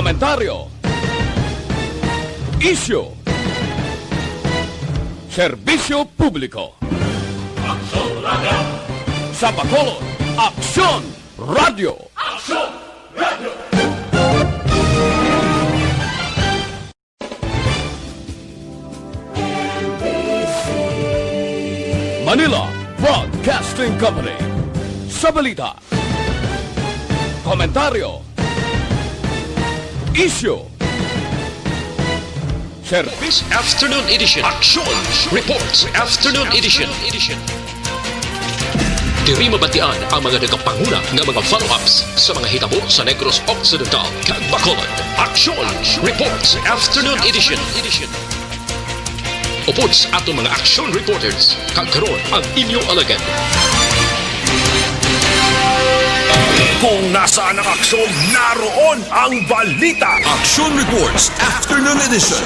komentaryo, issue, serbisyo publiko. Aksyon Radio! Sa Bacolod, Aksyon Radio! Aksyon Radio! Manila Broadcasting Company. Sa balita, komentaryo, issue, This afternoon edition. Aksyon Reports Afternoon Edition. Diri mabatian ang mga nagapanguna ng mga follow-ups sa mga hitabo sa Negros Occidental kag Bacolod. Aksyon Reports Afternoon Edition. Upod sa atong mga action reporters, kagkaroon ang inyong alagad. Kung nasaan ang aksyon, naroon ang balita. Aksyon Reports Afternoon Edition.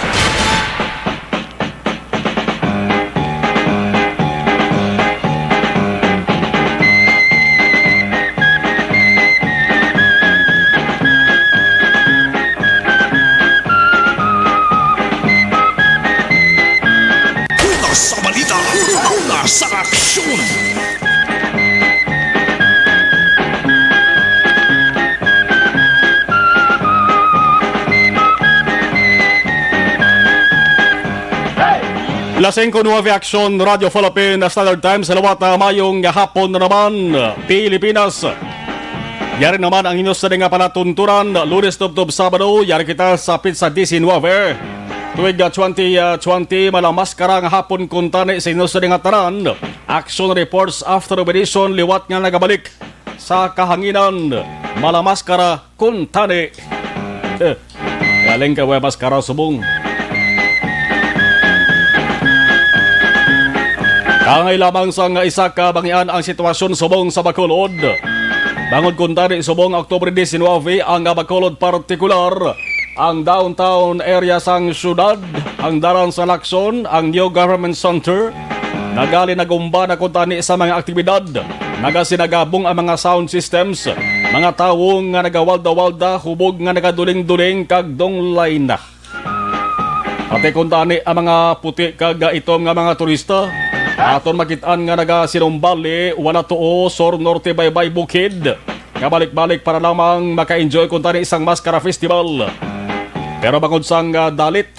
Una sa balita, una sa aksyon. Lasing ko Genovea Aksyon Radio Philippine Standard Time sa lawat na mayong hapon na naman Pilipinas. Yari naman ang inyong sa nga panatunturan Lunes tubtob Sabado. Yari kita sa pizza 19 tuwig 2020 malang maskara nga hapon kuntani sa inyong sa nga tanan. Action Reports After Edition liwat nga nagabalik sa kahanginan malang maskara kuntani. Galing ka maskara subong. Kangay lamang sa nga isa ka bangian ang sitwasyon subong sa Bacolod. Bangod kuntari subong Oktubre 19 ang Bacolod partikular, ang downtown area sang syudad, ang daran sa Aksyon, ang New Government Center. Nagali nagumba na kuntani sa mga aktibidad. Nagasinagabong ang mga sound systems, mga tawong nga nagawalda-walda, hubog nga nagaduling-duling kag donglay na. Ate kuntani ang mga puti kag itom nga mga turista. Aton makitaan nga nagasinumbali, wala tuo, Sur Norte Baybay Bukid. Kabalik-balik para lamang maka-enjoy kung tani isang Maskara Festival. Pero bangod sang dalit,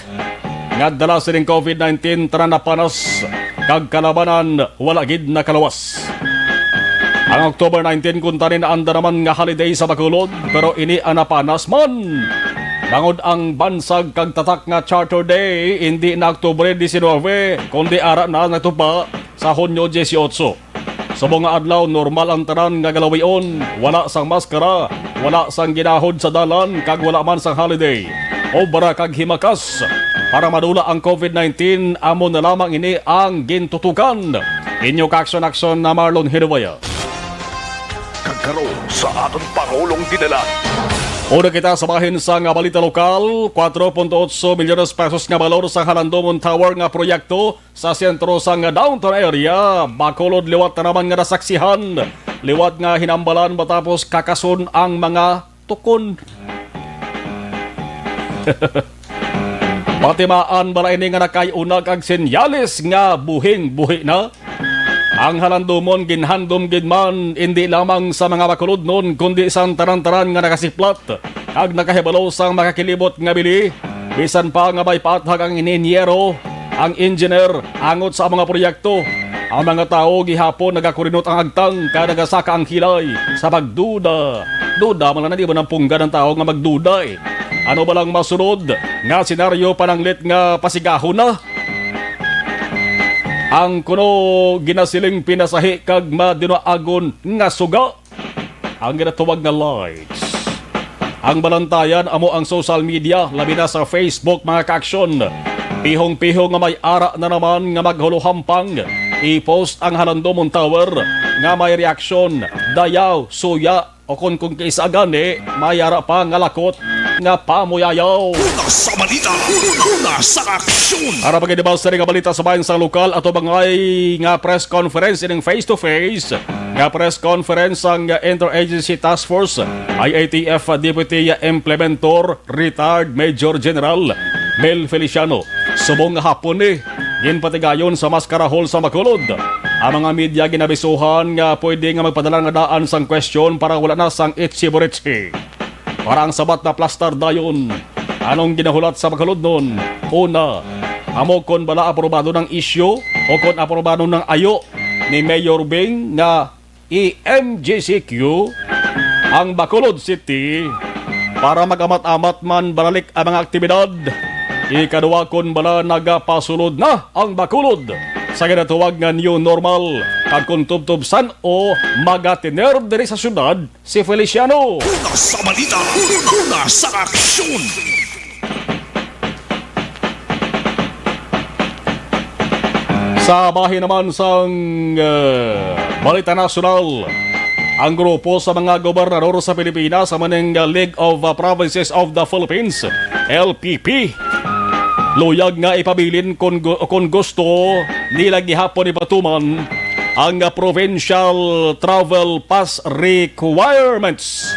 nga dala sining COVID-19 tara na panas, kag kalabanan wala gid na kalawas. Ang October 19 kung tani na anda naman nga holiday sa Bacolod, pero ini ang napanas man. Bangod ang bansag kag tatak nga Charter Day, hindi na Oktubre 19, kundi ara na natupa sa Hunyo 18. Subong nga adlaw, normal ang tanan nga galawion, wala sang maskara, wala sang ginahod sa dalan, kag wala man sang holiday. Obra kag himakas, para madula ang COVID-19, amo na lamang ini ang gintutukan. Inyo ka-aksyon na Marlon Genovea. Kagkaroon sa aton Pangulong dinala. Una kita sabahin sa nga balita lokal, 4.8 milyones pesos nga balor sa Halandomon Tower nga proyekto sa sentro sa nga downtown area. Bacolod liwat na naman nga nasaksihan. Liwat nga hinambalan matapos kakason ang mga tukon. Patimaan bala ini nga nakayunag ang senyales nga buhing-buhi na. Ang Halandomon ginhandom gidman hindi lamang sa mga Bacolod noon kundi sa taran-taran nga nakasiplat kag nakahibalo sang makakilibot nga bili. Bisan pa nga may paathag ang inyero, ang engineer angot sa mga proyekto. Ang mga tao gihapon nagakurinot ang agtang kag nagasaka ang kilay sa pagduda. Duda man na di ba ng pungga ng tao nga magduda eh. Ano ba lang masunod nga senaryo pananglit nga pasigahon na? Ang kuno ginasiling pinasahi kag madinoagon nga suga ang ginatuwag nga lights. Ang balantayan amo ang social media, labi na sa Facebook mga ka-aksyon. Pihong-pihong nga may ara na naman nga maghuluhampang. I-post ang Halandomon Tower nga may reaksyon, dayaw, suya, o kung kaisa gani, mayara pa nga lakot nga pamuyayaw. Una sa balita, una sa aksyon. Para pagkidibas sa nga balita sa bayan sa lokal ato bangay nga press conference ining face-to-face nga press conference ang Interagency Task Force IATF Deputy Implementor Retired Major General Mel Feliciano. Subong nga hapon ginpatigayon sa Mascara Hall sa Bacolod. Ang mga media ginabisuhan nga pwede nga magpadala nga daan sang question para wala na sang itchi-burichi. Parang sabat na plaster dayon. Anong ginahulat sa Bacolod nun? Una, amo kon bala aprobado ng issue o kon aprobado ng ayo ni Mayor Bing nga i-MGCQ ang Bacolod City para magamat-amat man balalik ang mga aktibidad. Ikaduwa kon bala nagapasulod na ang Bacolod sa ginatuwag nga new normal kag kung tubtubsan o magatiner diri sa syudad si Feliciano. Una sa balita, una sa aksyon. Sa bahin naman sang balita nasyonal, ang grupo sa mga gobernador sa Pilipinas sa maning League of Provinces of the Philippines, LPP, luyag nga ipabilin kung gusto nila gihapon ipatuman ang provincial travel pass requirements.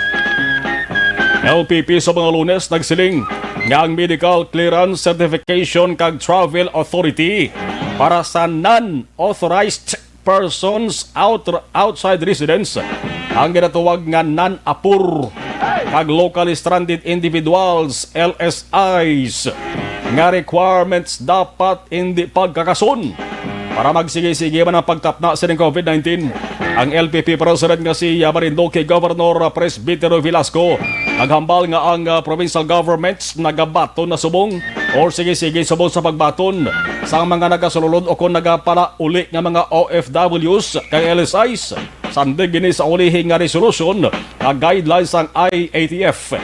LPP sa mga Lunes nagsiling nga ang medical clearance certification kag travel authority para sa non-authorized persons outside residence ang ginatuwag nga non-apur kag locally stranded individuals LSIs nga requirements dapat hindi pagkakason para magsige-sige man ang pagtapna sa COVID-19. Ang LPP President nga si Marinduque Governor Presbítero Velasco naghambal nga ang provincial governments nagabaton na subong or sige-sige subong sa pagbaton sa mga nagasululod o kung nagapala uli nga mga OFWs kay LSIs sandig gini sa ulihing nga resolution nga guidelines ang IATF.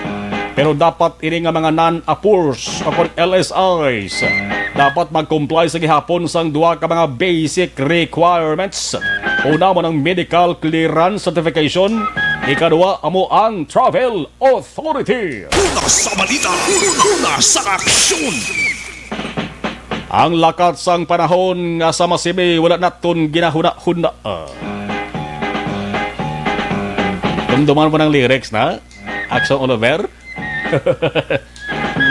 Pero dapat ini nga mga non-apurs o kung LSIs dapat mag-comply sa gihapon sang duha ka mga basic requirements. Una mo ng medical clearance certification, ikaduwa amo ang travel authority. Una sa balita, una sa aksyon. Ang lakat sang panahon nga sa Masimi wala naton ginahuna-huna. Dumduman mo ng lyrics na? Aksyon Oliver?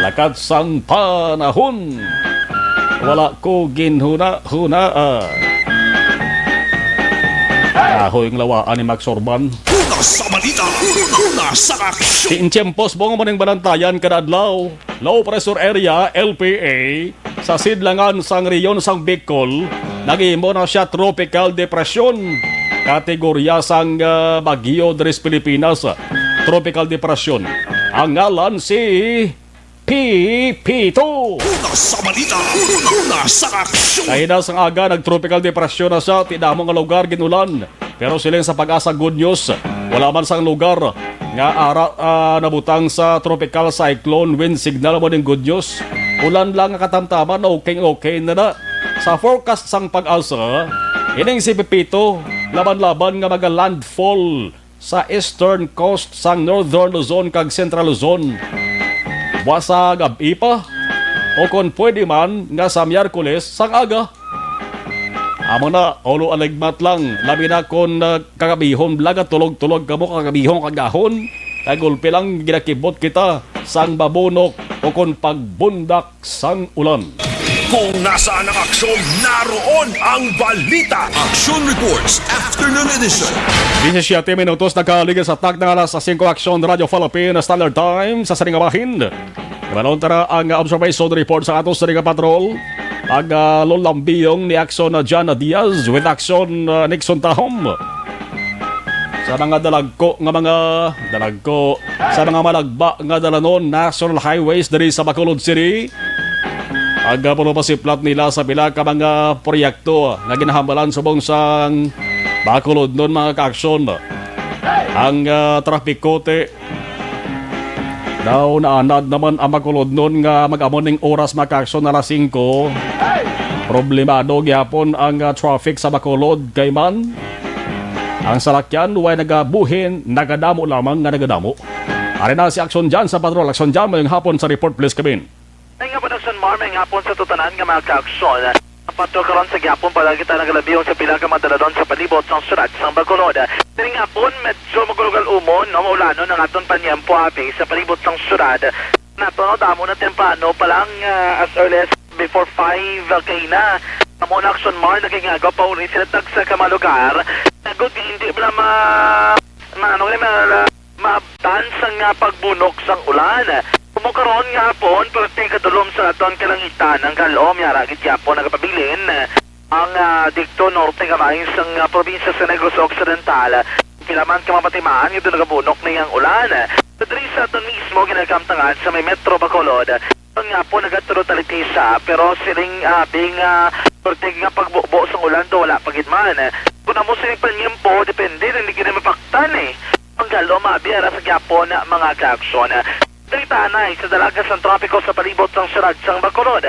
Lakat sang panahon wala ko ginhuna-huna. Ahoy yung lawaan ni Max Orban. Una sa balita, una sa aksyon. Tiintyempos mo nga maning balantayan kadadlaw. Low pressure area, LPA, sa sidlangan sang riyon sang Bicol, nagihimo na siya tropical depression. Kategorya sang bagyo dres Pilipinas, tropical depression. Ang ngalan si Pipito. Una sa balita, una sa aksyon. Kahit na sang aga, nag-tropical depression na siya, tinamong nga lugar ginulan. Pero siling sa pag-asa good news, wala man sang lugar nga nabutang sa tropical cyclone wind signal mo ng good news. Ulan lang nga katamtaman, okay na na. Sa forecast sang pag-asa, ining si Pipito, laban-laban nga mag-landfall sa eastern coast sang northern Luzon kag central Luzon. Wasa gabi pa o kung pwede man nga sa Miyerkules sang aga. Amo na, olo aligmat lang. Labi na kung kagabihon blaga tulog-tulog ka mo kagabihon kagahon. Kagulpi lang ginakibot kita sang babunok o kung pagbundak sang ulan. Kung nasaan ang aksyon, naroon ang balita. Action Reports Afternoon Edition. 17 minutos nagkaliga sa tag ng alas 5 Aksyon Radio Philippine Standard Time sa Saringabahin. Ibalon tara ang observation report sa atos sa Patrol. Ang lulambiyong ni Aksyon Jana Diaz with Aksyon Nixon Tahom. Sa mga sa mga malagba nga dalanon national highways diri sa Bacolod City. Aga po pasiplat nila sa pila ka mga proyekto nga ginahambalan subong sang Bacolod nun mga ka-aksyon. Ang trapikote daw naanad naman ang Bacolod nun nga mag-amon ng oras mga ka-aksyon na alas 5. Problemado gyapon ang traffic sa Bacolod kay man Ang salakyan way nagabuhin, nagadamo lamang nga nagadamo. Ari na si Aksyon dyan sa patrol. Aksyon dyan, mayong hapon sa report, please kabin. Ay nga production Mar, may hapon sa tutanan nga mga ka-aksyon. Pato karon sa gyapon para kita nagalabiyong sa pila ka madaladon sa palibot sang surat sang Bacolod. Dili nga hapon medyo magulugal umon no maulano ng aton panyempo abi sa palibot sang surat. Nato damo na temprano pa lang as early as before 5 kay na. Amo na Aksyon Mar nagingagaw pa uri sila tag sa kamalugar. Good hindi bala mabtan sang pagbunok sang ulan. Kumukaroon nga hapon, pagting kadulom sa aton kalangitan ang kalom, yara gityapon nagapabilin ang dikto norte kamahin sang probinsya sa Negros Occidental. Kilaman ka mapatimaan, ito nagabunok na yung ulan. Padri sa aton mismo, ginagamtangan sa may Metro Bacolod. Ito nga po nagaturo talitisa, pero siling pagting nga pagbubo sa ulan do wala pagidman. Kung mo siling panyempo, depende, hindi ka na mapaktan Ang kalom, mabiyara sa gyapon mga ka-aksyon. Dalitanay sa dalaga sang tropiko sa palibot sang sirad sang Bacolod.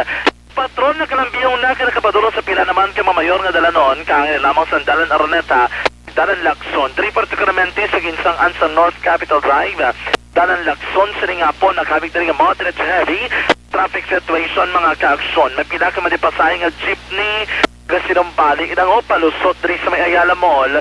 Patron na kalambiyong na kinakapadulo sa pila naman kay mamayor nga dalanon kang lamang sa Dalan Araneta, Dalan Lacson, diri particularmente sa ginsang Ansan North Capital Drive, Dalan Lacson sa ringapon nakabig diri nga moderate heavy traffic situation mga ka-aksyon. May pila ka madipasay nga jeepney gasinumpali idang palusot diri sa may Ayala Mall.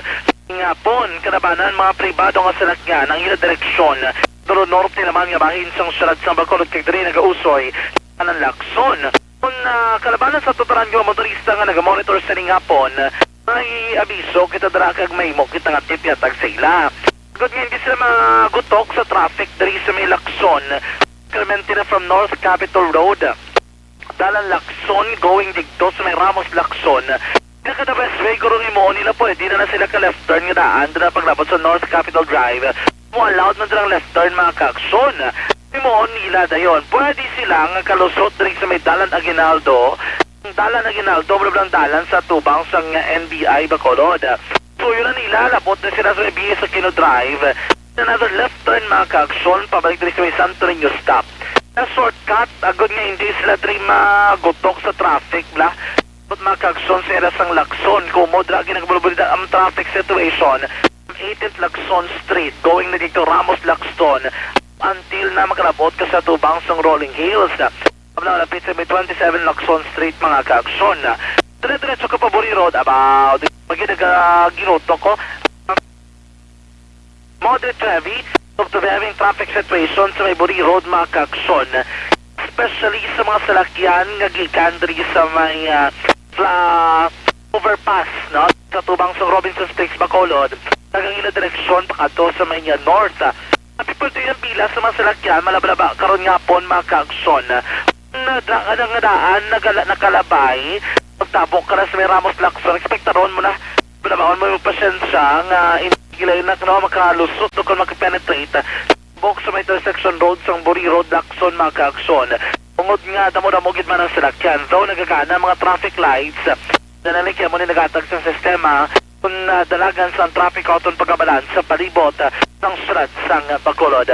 Ngapon kanabanan mga pribado nga salakyan ang ila direksyon. Pero norte naman nga bahin sang sirad sang Bacolod kay diri nagausoy ang Lacson. Kung kalabanan sa tutaran nga motorista nga nagamonitor sa hapon, may abiso kita dara kag mahimo kita nga tip yatag sa ila. Good nga hindi sila magutok sa traffic diri sa may Lacson. Clementina from North Capitol Road. Dalan Lacson going digto sa may Ramos Lacson. Pinaka the best way kurong imo nila pwede na sila ka left turn nga daan na paglabot sa North Capitol Drive. Mo allowed na silang left turn mga ka-aksyon. Mo nila dayon. Pwede silang kalusot rin sa may Dalan Aguinaldo. Dalan Aguinaldo, blablang dalan sa tubang sa NBI Bacolod. So yun na nila, labot na sila sa may BS sa Kino Drive. Another left turn mga ka-aksyon, pabalik rin sa may Santo Niño stop. Na shortcut, agad nga hindi sila rin magutok sa traffic, bla. But mga ka-aksyon sa erasang Lacson, kumodra ginagbalbalita ang traffic situation. 18th Lacson Street going na dito Ramos Lacson until na makalabot ka sa tubang sang Rolling Hills. Malapit sa may 27 Lacson Street mga ka-aksyon. Dire-diretso ka pa Buri Road about ginagaginuto ko. Moderate heavy to having traffic situation sa may Buri Road mga ka-aksyon. Especially sa mga salakyan nga gikan diri sa may overpass no? Sa tubang sang Robinson's Place Bacolod. Tagang ila direksyon pakato sa may north. People to yung pila sa mga salakyan, malabalaba karon nga pon mga ka-aksyon. Daan, nakalabay, pagtabok ka na sa may Ramos Lacson, expectaron mo na, balabaon mo yung pasensya nga inigilay na makalusot o kung makapenetrate. Bok sa may intersection road sang Buri Road Lacson mga ka-aksyon. Ungod nga, damo-damogid man ang salakyan. So, nagagana mga traffic lights, nanalikya mo ni nagatag sa sistema kung dalagan sa traffic auton pagkabalan sa palibot ng surat sang Bacolod.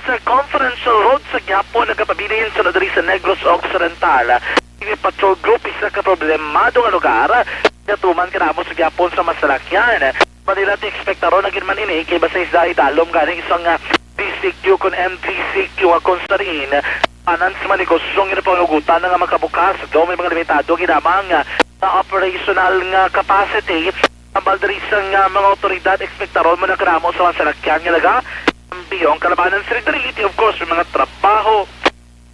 Sa Conferential Road sa Gyapon, nagkapabilin sa nadari sa Negros Occidental. Ini patrol group isa ka problemado nga lugar. Natuman ka namo sa Gyapon sa masalakyan. Manila ti ekspektaro na ginman ini kay basa isda idalom ganing isang PCQ kung MPCQ nga konstarin. Anan sa manigosyong ina pangugutan nga makabukas. Daw may mga limitado ginamang na operational nga capacity. Ang balderisang mga otoridad ekspektaron mo na karamo sa mga salakyan nga laga ang biyong kalabanan sa reality of course may mga trabaho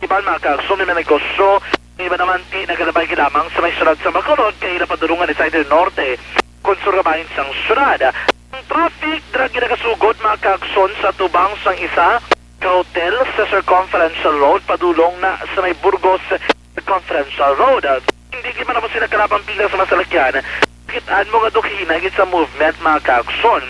iba mga ka-aksyon may mga negosyo may iba naman nagalabay ginamang sa may sunod sa Bacolod kaya napadurungan ni Side Norte kung surabahin sang sunod ang traffic drag ginakasugod mga ka-aksyon sa tubang sang isa ka-hotel sa Circumferential Road padulong na sa may Burgos Circumferential Road hindi man naman sila kalabang pila sa masalakyan kitaan mo nga dokina sa movement mga ka-aksyon.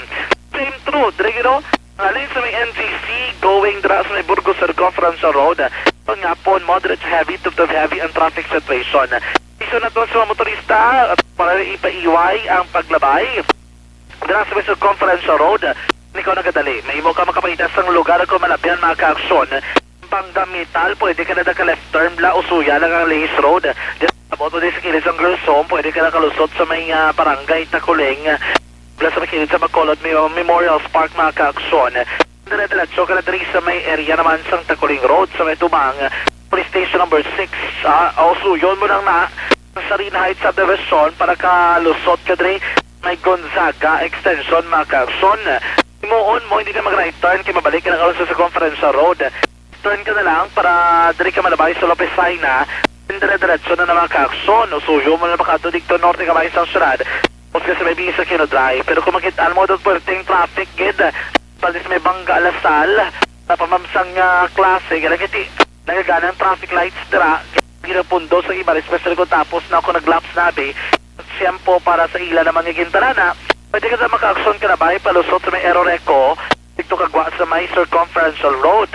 Same true, Drigino, alin sa may NGC going dra sa may Burgos Circumferential Road, pangapon moderate heavy to heavy ang traffic situation. Iso na to sa mga motorista para ipaiway ang paglabay. Dra sa may Circumferential Road, ikaw nagadali. May imo ka makapalitas ng lugar kung malapihan mga ka-aksyon. Pangdamital, pwede ka na left turn bla o suya lang ang Lais Road. About mo din sa kilis ang girls home, pwede ka na kalusot sa may barangay Takuleng. sa makinig sa Bacolod Memorial Park mga kaaksyon. Dire-diretso ka na diri sa may area naman sa Takuling Road sa may Tumang Police Station number 6. Also, yun mo lang na sa Sarina Heights Subdivision para kalusot ka diri may Gonzaga Extension mga kaaksyon. Imuon mo, hindi ka mag-right turn kaya mabalik ka na sa Conference Road. Turn ka na lang para diri ka malabay sa Lopesina. Dire-diretso na mga kaaksyon. Usuyo mo na makato dito norte ka sa syudad. O sa may Bisa Kino Drive. Pero kung makitaan mo doon puwerteng traffic gid palis may Bangga Alasal na pamamsang klase kaya kiti nagaganang traffic lights dira ginapundo sa iba especially kung tapos na ako naglaps nabi siyempo para sa ila naman yung gintarana pwede ka na maka-aksyon ka na ba palusot sa may Eroreco dito kagwa sa may Circumferential Road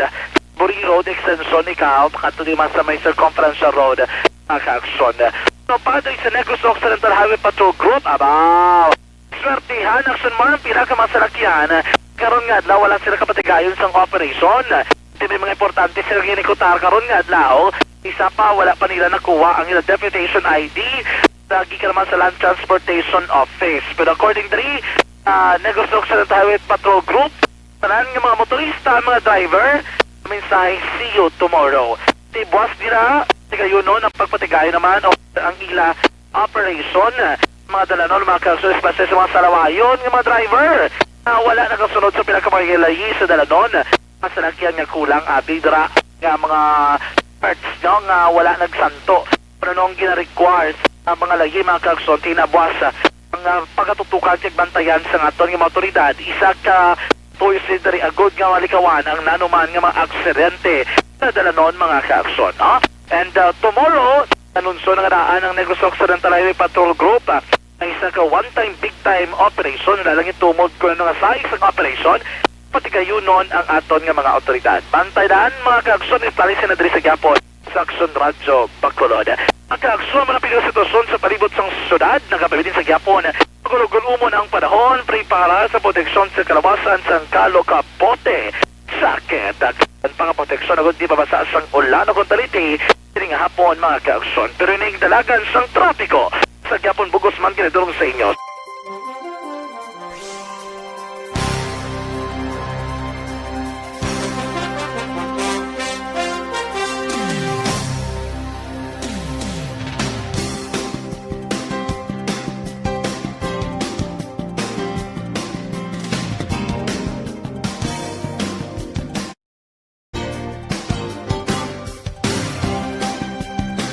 Buri Road Extension ikaw makatuloy man sa may Circumferential Road maka-aksyon so pagkatoy sa Negros Occidental Highway Patrol Group abaw swertihan aksyon mo ang pinakamasalakyan karon nga adlaw wala sila kapatigayon sa operation. Ito may mga importante sila ginikutar karon nga adlaw. Isa pa wala pa nila nakuha ang ilang deputation ID. Lagi ka naman sa Land Transportation Office. Pero according to Negros Occidental Highway Patrol Group, tanan nga mga motorista, mga driver, mensahe, see you tomorrow. Tibuas nila, tigayon nun ang pagpatigayon naman o ang ila operation. Mga dalanon, mga kaso, especially sa mga salawayon, ng mga driver. Wala nakasunod sa pinakamagilayi sa dalanon. Masalakyan nga kulang abidra nga mga parts nyo nga wala nagsanto. Pero nung gina-require sa mga layi mga kakson, tinabuas ang pagkatutukan at bantayan sa aton nga otoridad. Isa ka tuisidari agod nga walikawan ang nanuman nga mga aksidente sa dalanon mga kakson. And tomorrow, anunso na nga daan ang Negros Occidental Highway Patrol Group ay isa ka one-time, big-time operation. Lalangin tumod ko na nga sa isang operation. Pati kayo noon ang aton nga mga otoridad. Bantayan mga ka-aksyon, italisin na diri sa Gapon sa Aksyon Radyo Bacolod. Ang ka-aksyon, mga pilang sitwasyon sa palibot sang syudad, nagkapabitin sa Gapon. Pagulugul umon ang panahon, prepara sa proteksyon sa kalawasan sa Kalo Kapote. Sakit, ang pangaproteksyon agad di babasa sang ulan o kontaliti. Hindi nga hapon mga ka-aksyon, pero ining dalagan sang trapiko. Sa Gapon Bugos man kinidurong sa inyo.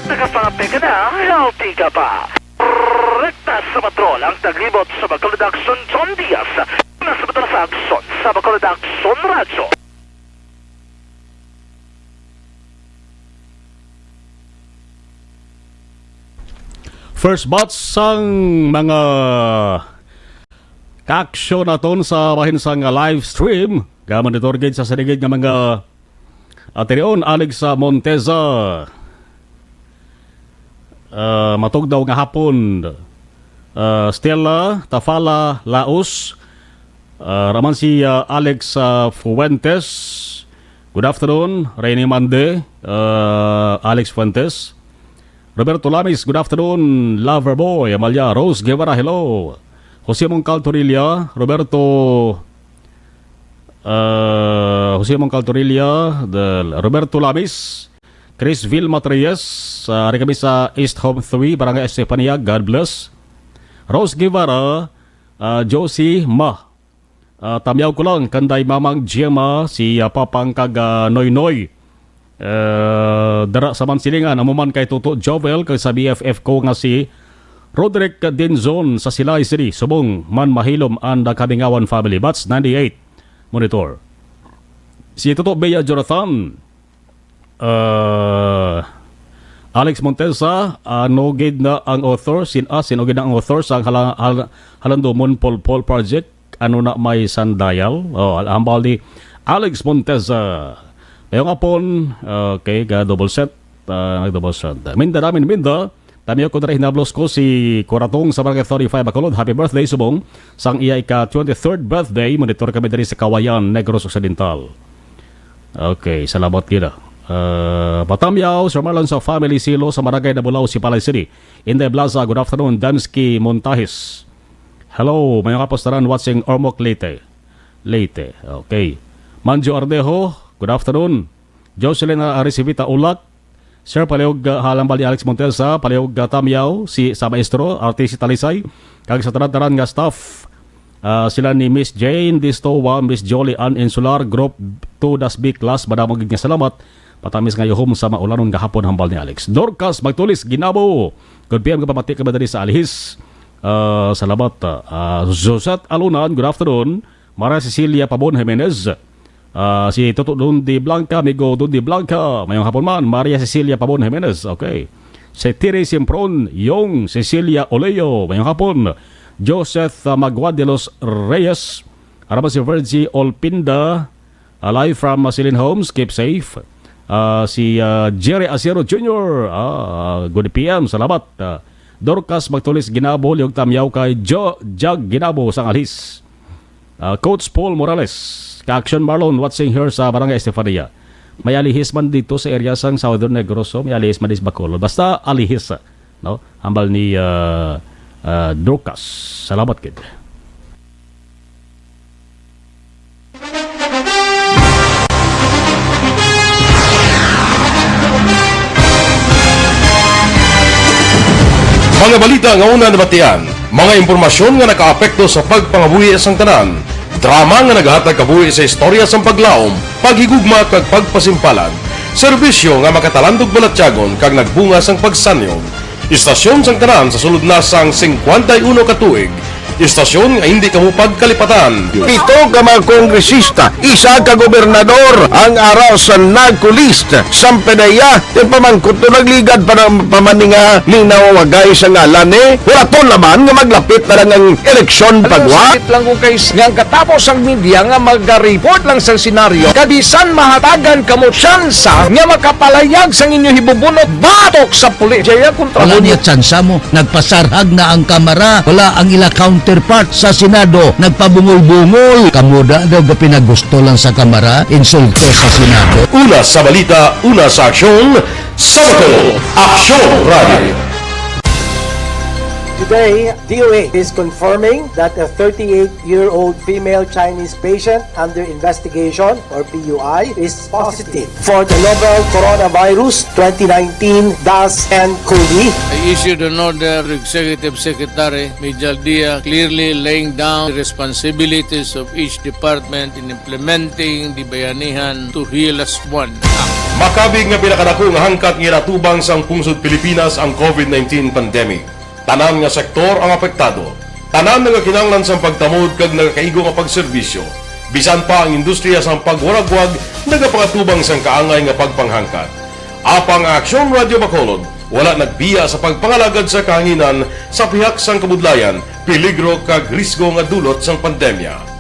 Nakapangapi ka na, healthy ka pa. Rekta sa patrol ang taglibot sa Bacolod Aksyon John Diaz. Nasa patrol sa Aksyon sa Bacolod Aksyon Radyo. First batch sang mga ka-aksyon naton sa bahin sang live stream. Gaman ditorgid sa saligid nga mga aterion Alex Monteza. Matog daw nga hapon Stella Tafala Laos raman si Alex Fuentes. Good afternoon Rainy Mande, Alex Fuentes. Roberto Lamis, good afternoon. Loverboy Amalia Rose Guevara, hello. Jose Moncal Torilla, Jose Moncal Torilla, Roberto Lamis, Chris Vilma Reyes, hari kami sa East Home 3, Barangay Estefania, God bless. Rose Guevara, Josie Ma, tamyaw ko lang, kanday mamang Gemma, si Papang kag Noy Noy. Dara sa Mansilingan, amuman kay Tuto Jovel, kay sa BFF ko nga si Roderick Denzon sa Silay City, Subong, Man Mahilom, and Kabingawan family. Bats 98, monitor. Si Tuto Bea Jonathan, Alex Montesa, nogid na ang author, sinogid na ang author sa Halandomon Pol Project, ano na may sandayal. Hambal ni Alex Montesa. Ngayong apon, okay, double set, double set. Minda, tamiyo ko na rin hinablos ko si Kuratong sa Barangay 35 Bacolod. Happy birthday, Subong. Sang iya ika 23rd birthday, monitor kami dari sa Kawayan, Negros Occidental. Okay, salamat kita. Batamyaw, Sir Marlon sa Family Silo sa Maragay na Bulao, si Palay City. Inday Blaza, good afternoon. Dansky Montahis. Hello, mga kapostaran watching Ormoc Leyte. Leyte, okay. Manjo Ardejo, good afternoon. Jocelyn Arisivita Ulak, Sir Palihog halambal ni Alex Montelsa, Palihog Tamyaw, sa maestro, RTC Talisay, kag sa taran-taran nga staff, sila ni Miss Jane Distowa, Miss Jolie Ann Insular, Group 2 Das B Class, madamog nga salamat, patamis nga yuhom sa maulanon gahapon hambal ni Alex. Dorcas Magtulis, Ginabo, good PM ka pamati ka ba dari sa Alihis, salamat. Josette Alunan, good afternoon. Maria Cecilia Pabon Jimenez, si Toto Dundi Blanca, amigo Dundi Blanca, mayong hapon man, Maria Cecilia Pabon Jimenez, okay. Si Tiri Simpron, Yung Cecilia Oleo, mayong hapon. Joseph Magua de los Reyes, arama si Virgie Olpinda, live from Silin Homes, keep safe. Si Jerry Acero Jr., good PM, salamat. Dorcas Magtulis Ginabo, Liog Tamyaw kay Jag Ginabo sang Alhis. Coach Paul Morales, ka-Aksyon Marlon, watching here sa Barangay Estefania. May alihis man dito sa area sang Southern Negros, so may alihis man dis Bacolod. Basta alihis, no? Hambal ni Dorcas. Salamat kid. Mga balita nga una nabatian, mga impormasyon nga nakaapekto sa pagpangabuhi sang tanan, drama nga naghatag kabuhi sa istorya sang paglaom, paghigugma kag pagpasimpalan, serbisyo nga makatalandog balatyagon kag nagbunga sang pagsanyog, istasyon sang tanan sa sulod na sang 51 ka tuig, istasyon nga hindi kamo pagkalipatan. Ito ka mga kongresista, isa ka gobernador ang araw sa nagkulist sa pedaya ti pamangkot to nagligad para pamaninga linawagay sa ngalan wala to naman nga maglapit na lang ang eleksyon pagwa. Sakit lang ko guys nga katapos ang media nga mag-report lang sa senaryo kabisan mahatagan kamo tsansa nga makapalayag sa inyo hibubunot batok sa pulis. Jaya kontra wala niya tsansa mo, nagpasarhag na ang kamara, wala ang ila counterpart sa Senado, nagpabungol-bungol. Kamuda daw pinagusto lang sa kamara, insulto sa Senado. Una sa balita, una sa aksyon, Sabado, Aksyon Radio. Today, DOA is confirming that a 38-year-old female Chinese patient under investigation, or PUI, is positive for the novel coronavirus 2019-nCoV. I issued an order to Executive Secretary Major Dia clearly laying down the responsibilities of each department in implementing the Bayanihan to Heal as One Act. Makabig nga pinakadako nga hangkat nga natubang sang pungsod Pilipinas ang COVID-19 pandemic. Tanan nga sektor ang apektado. Tanan nga kinahanglan sang pagtamod kag nagakaigo nga pagserbisyo. Bisan pa ang industriya sang pagwaragwag nagapangatubang sang kaangay nga pagpanghangkat. Apang Aksyon Radio Bacolod wala nagbiya sa pagpangalagad sa kahanginan sa pihak sang kabudlayan, peligro kag risgo nga dulot sang pandemya.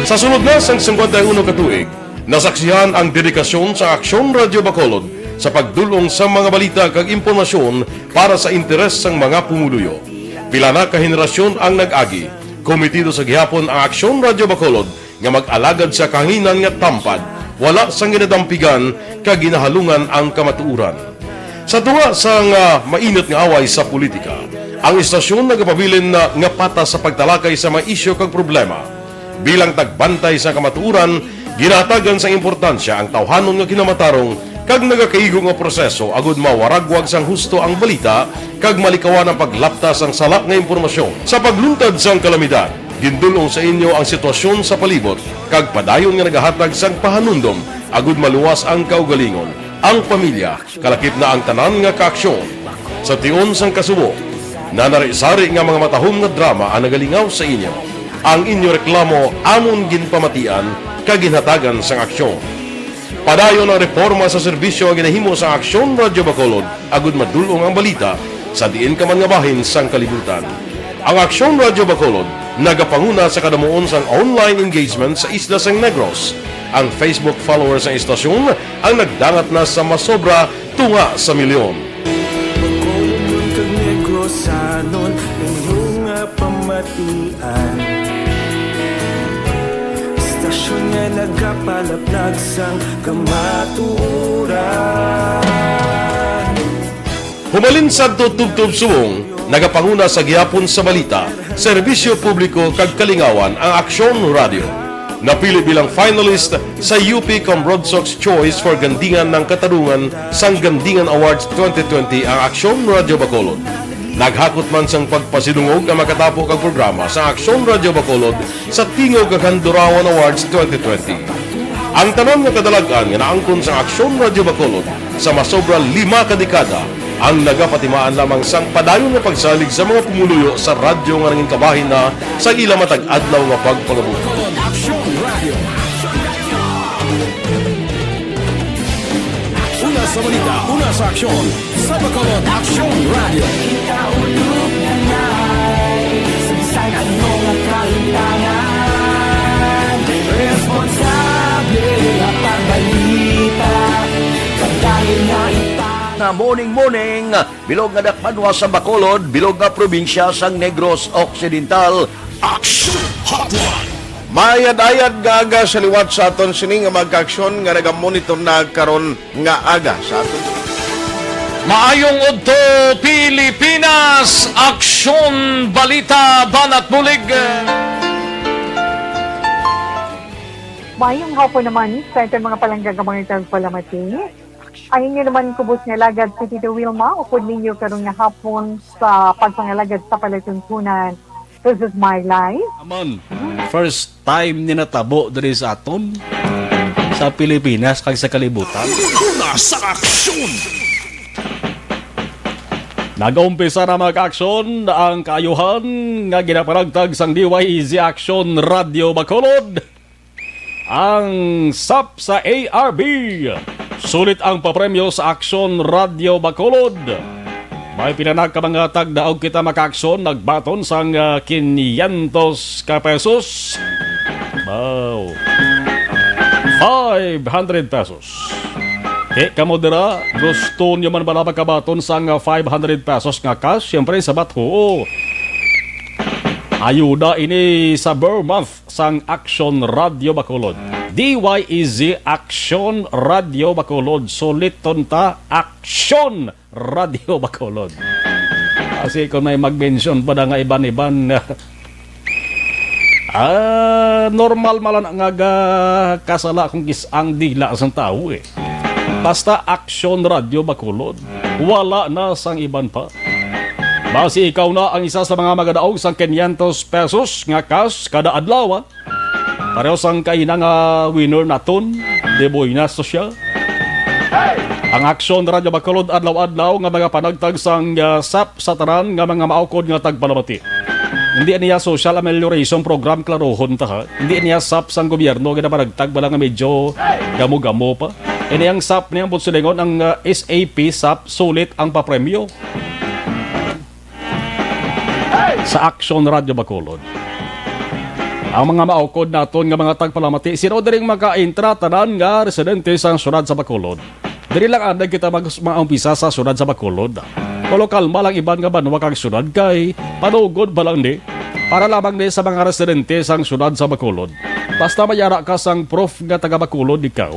Sa sunod na sang 51 katuig, nasaksihan ang dedikasyon sa Aksyon Radio Bacolod sa pagdulong sa mga balita kag impormasyon para sa interes sang mga pumuluyo. Pila na ka henerasyon ang nag-agi, komitido sa gihapon ang Aksyon Radio Bacolod nga mag-alagad sa kahanginan nga tampad, wala sang ginadampigan kag ginahalungan ang kamatuuran. Sa tunga sang mainit nga away sa politika, ang istasyon nagapabilin na nga patas sa pagtalakay sa mga isyu kag problema. Bilang tagbantay sa kamatuuran, ginatagan sa importansya ang tawhanon nga kinamatarong kag nagakaigo nga proseso agud mawaragwag sang husto ang balita kag malikawan ang paglaptas ang salak nga impormasyon. Sa pagluntad sang kalamidad, gindulong sa inyo ang sitwasyon sa palibot kag padayon nga nagahatag sang pahanundom agud maluwas ang kaugalingon. Ang pamilya, kalakip na ang tanan nga kaaksyon. Sa tion sang kasubo, nanari-sari nga mga matahom nga drama ang nagalingaw sa inyo. Ang inyo reklamo amon ginpamatian kaginhatagan sang aksyon. Padayon ang reforma sa serbisyo ang ginahimo sa Aksyon Radio Bacolod agud madulong ang balita sa diin ka man nga bahin sang kalibutan. Ang Aksyon Radio Bacolod nagapanguna sa kadamuon sang online engagement sa isla sang Negros. Ang Facebook followers ng istasyon ang nagdangat na sa masobra tunga sa milyon. Bacolod kag Negros anon inyong pamatian. Stasyon nga Nga nagkapalaplag sang kamatuuran. Humalin sa tutubtub suwong, nagapanguna sa gihapon sa balita, serbisyo publiko kag kalingawan ang Aksyon Radio. Napili bilang finalist sa UP Comrade Sox Choice for Gandingan ng Katarungan sang Gandingan Awards 2020 ang Aksyon Radio Bacolod. Naghakot man sang pagpasidungog ang makatapo kag programa sa Aksyon Radio Bacolod sa Tingog kag Handurawan Awards 2020. Ang tanon nga kadalagan nga naangkon sa Aksyon Radio Bacolod sa masobra 5 kadekada ang nagapatimaan lamang sang padayon nga pagsalig sa mga pumuluyo sa radyo nga nanging kabahin na sa ila matag adlaw nga pagpangabuhi. Una sa balita, una sa aksyon. Sa Bacolod Aksyon Radio. Ikaulog na na'y sabisan ano nga kalintangan. Responsable na pagbalita kagaya na Na morning, bilog nga dakpanwa sa Bacolod, bilog nga probinsya sang Negros Occidental. Aksyon Hotline. Mayad-ayad nga aga sa liwat sa aton sini nga magka-aksyon nga nagamonitor na karon nga aga sa aton. Maayong udto Pilipinas, Aksyon Balita Banat Bulig. Mayong hapon naman sa itong mga palanggagamang palamati. Ang inyo naman kubos nga lagad sa Tito Wilma, upod ninyo karong nga hapon sa pagpangalagad sa palatuntunan. This is my life. Amon, first time ni natabo diri sa aton sa Pilipinas kag sa kalibutan. Una sa aksyon. Nag-umpisa na mag-aksyon ang kaayuhan nga ginaparagtag sang DYEZ Aksyon Radio Bacolod. Ang SAP sa ARB. Sulit ang papremyo sa Aksyon Radio Bacolod. May pinanag ka mga tagdaog kita maka-aksyon, nagbaton sang 500 ka pesos. Wow. 500 pesos. Kamo dira, gusto nyo man ba magkabaton sang 500 pesos nga cash? Siyempre, sabat ko. Ayuda ini sa Burr Month sang Aksyon Radio Bacolod. DYEZ Aksyon Radio Bacolod. Suliton ta, Aksyon Radio Bacolod. Kasi kung may mag-mention pa na nga iban-iban, normal malan nga kasala kung kisang dila sang tao eh. Basta Aksyon Radio Bacolod. Wala na sang iban pa. Basi ikaw na ang isa sa mga magadaog sang 500 pesos nga cash kada adlaw. Pareho sang kaina nga winner naton, deboy na siya. Ang Aksyon Radio Bacolod adlaw-adlaw nga mga panagtag sang SAP sa tanan nga mga maukod nga tagpalamati. Hindi niya social amelioration program klarohon ta ha. Hindi niya SAP sang gobyerno nga panagtag bala nga medyo gamo-gamo pa. Ini ang SAP niyang bunsulingon ang SAP SAP sulit ang papremyo. Sa Aksyon Radio Bacolod. Ang mga maukod naton nga mga tagpalamati, sino diring maka-intra tanan nga residente sa syudad sa Bacolod. Diri lang anday kita mag-umpisa sa syudad sa Bacolod. Kolo kalma lang iban nga banwa kag syudad kay panugod ba lang ni para lamang ni sa mga residente sa syudad sa Bacolod. Basta mayara ka sang proof nga taga Bacolod ikaw.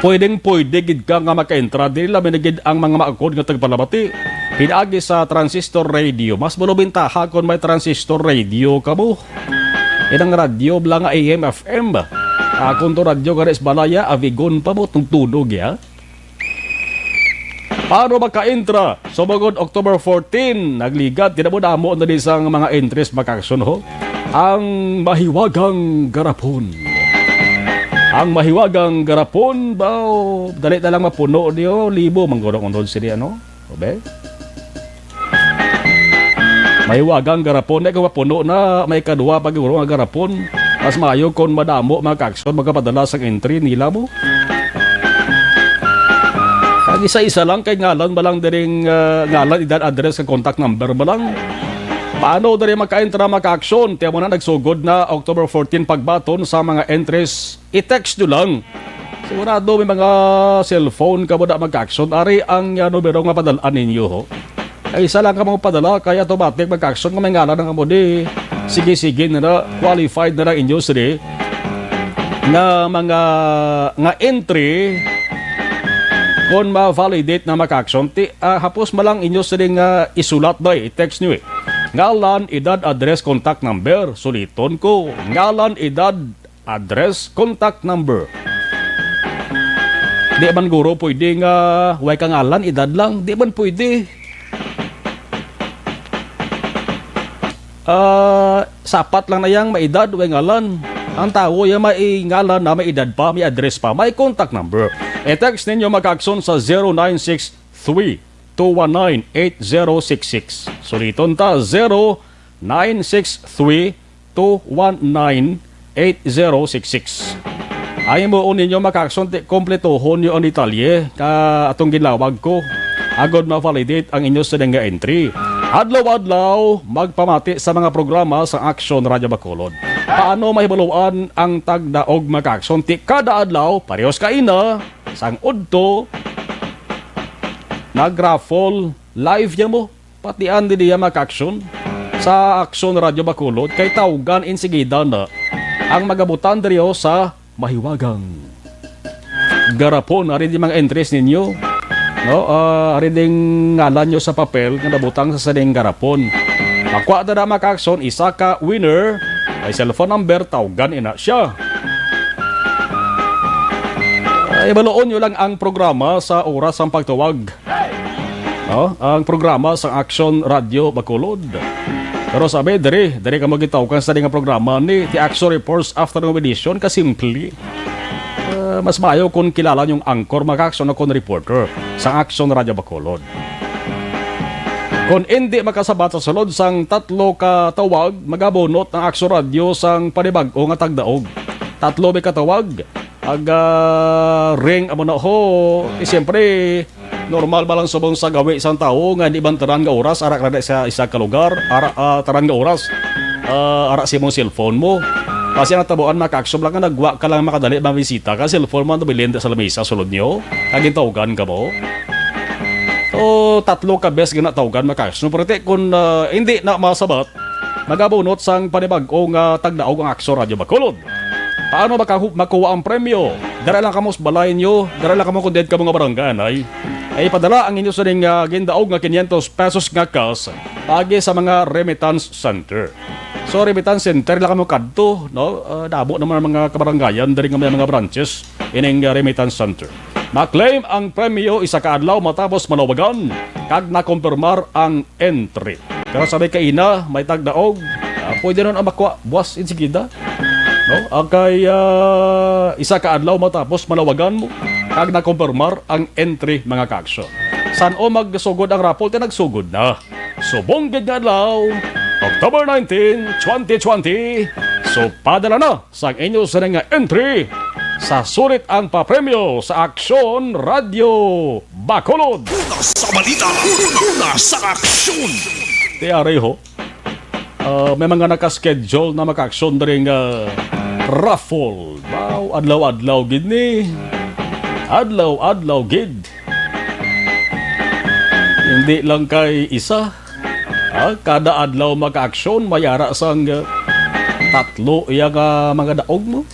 Pwede gid ka nga maka-intra dili lamin gid ang mga maukod nga tagpalamati. Pinaagi sa transistor radio. Mas bulubintaha kung may transistor radio ka mo. Inang radio blang AM, FM ba? Kung to radio ka rin balaya, avigon pa mo, tunog ya. Paano maka-intra? So magod October 14, nagligad, tinamo na mo na isang mga entries makaksyon ho. Ang mahiwagang garapon. Ang mahiwagang garapon, bao, dalit na lang mapuno niyo, libo, manggurong-undod sila, ano? Obe? May wagang garapon, na ikaw puno na may kadwa pag-urong ang garapon. Mas maayo kung madamo mga Aksyon magkapadala sa entry nila mo. Ang isa-isa lang kay ngalan ba lang diring ngalan, edad, address, contact number ba lang. Paano dari maka-entra mga Aksyon? Tiyan mo na nagsugod na October 14 pagbaton sa mga entries. I-text nyo lang. Sigurado may mga cellphone ka mo na mga Aksyon. Ari ang numero nga padalaan ninyo ho. Ay isa lang ka mong padala, kaya automatic mag-aksyon kung may ngalan ng amo di sige-sige na qualified na ng inyo sila. nga mga nga entry kung ma-validate na maka-action ti hapos malang inyo siling isulat na i-text nyo ngalan, edad, address, contact number. Suliton ko. Ngalan, edad, address, contact number. Di man guro pwede nga way ka ngalan, edad lang. Di man pwede. Sapat lang na yang may edad, way ngalan. Ang tao yung may ngalan na may edad pa, may address pa, may contact number. E-text ninyo mag-action sa 0963-219-8066. Suliton ta 0963-219-8066. Ay mo ninyo mag-action kompletohon nyo ang detalye ka atong ginlawag ko. Agod ma-validate ang inyo sa nga entry. Adlaw-adlaw, magpamati sa mga programa sa Aksyon Radio Bacolod. Paano mahibaluan ang tagdaog mag-action ti kada adlaw, parehos kaina, sang udto, nag-raffle, live yan mo, patian din niya mag-action sa Aksyon Radio Bacolod, kay tawgan insigida na ang magabutan diriyo sa mahiwagang garapon. Ari di mga entries ninyo. No, ari ding ngalan nyo sa papel nga nabutang sa sading garapon. Makwa na maka-action, isa ka winner, may cellphone number, tawgan ina siya. Ibaloon nyo lang ang programa sa oras ng pagtawag. No, ang programa sa Aksyon Radio Bacolod. Pero sabi, dari ka magitawag sa sading programa ni The Aksyon Reports Afternoon Edition, kasimple. Mas maayo kung kilala yung anchor maka-action na kung reporter sa Aksyon Radio Bacolod. Kung hindi makasabat sa sulod sang tatlo ka tawag, magabunot ng Aksyon Radio sang panibag-o nga tagdaog. Tatlo may katawag, ring amo na ho. Siyempre, normal ba lang subong sa gawi isang tao nga hindi bantaran nga oras, arak na sa isa ka lugar, taran nga oras, arak si mong cellphone mo. Kasi natabuan maka-action lang nga nagwa ka lang makadali mabisita ka cellphone mo nabilin sa lamesa sulod nyo kaging tawagan ka mo. So tatlo ka best gina tawagan maka-action pero kung hindi na masabat magabunot sang panibag-o nga tagdaog ang Aksyon Radio Bacolod. Paano makuha ang premyo? Dara lang kamo sa balay nyo, dara lang kamo kung dead ka mga barangay ay padala ang inyo sa ring gindaog nga 500 pesos nga cash pagi sa mga remittance center. So, remittance center lang kamo kadto, no? Dabo naman ang mga kabarangayan dari nga may mga branches ining remittance center. Ma-claim ang premyo isa ka adlaw matapos manawagan kag nakumpirmar ang entry. Pero sabi kay ina may tagdaog, pwede nun ang makuha buwas insigida. No? Agay isa ka adlaw matapos manawagan mo kag nakumpirmar ang entry mga ka-aksyon. San o magsugod ang rapol ti nagsugod na. Subong gid nga adlaw October 19, 2020. So, padala na sa inyo sa nga entry sa sulit ang papremyo sa Aksyon Radio Bacolod. Una sa balita, una sa aksyon. Tiyareho, may mga nakaschedule na maka-aksyon na rin raffle. Wow, adlaw-adlaw gid ni. Adlaw-adlaw gid. Hindi lang kay isa. Kada adlaw maka-aksyon, mayara sang tatlo yung mga daog mo.